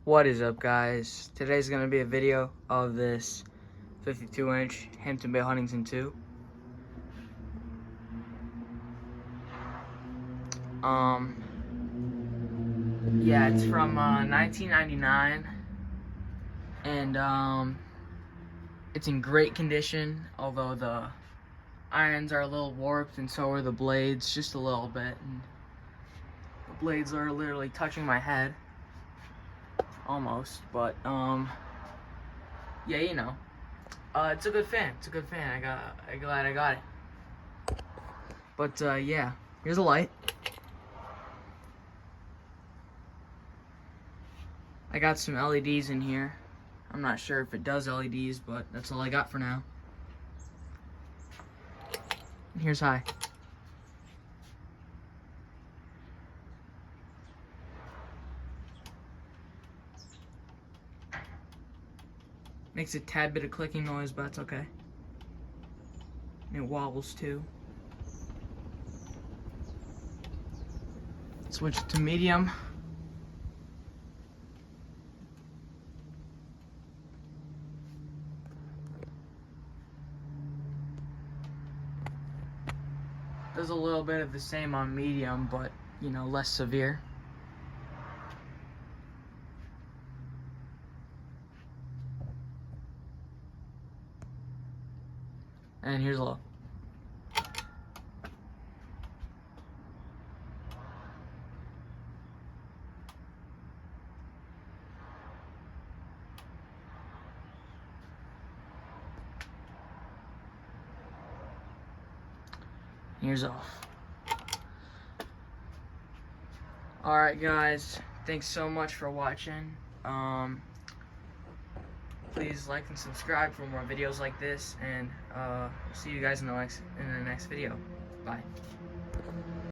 What is up, guys? Today's gonna be a video of this 52-inch Hampton Huntington 2. Yeah, it's from 1999, and it's in great condition. Although the irons are a little warped, and so are the blades, just a little bit. And the blades are literally touching my head. Almost, but yeah, you know, it's a good fan. It's a good fan. I'm glad I got it. But yeah, here's a light. I got some LEDs in here. I'm not sure if it does LEDs, but that's all I got for now. And here's high. Makes a tad bit of clicking noise, but it's okay. And it wobbles too. Switch it to medium. Does a little bit of the same on medium, but you know, less severe. And here's low. Here's off. Alright, guys, thanks so much for watching. Please like and subscribe for more videos like this, and see you guys in the next video. Bye.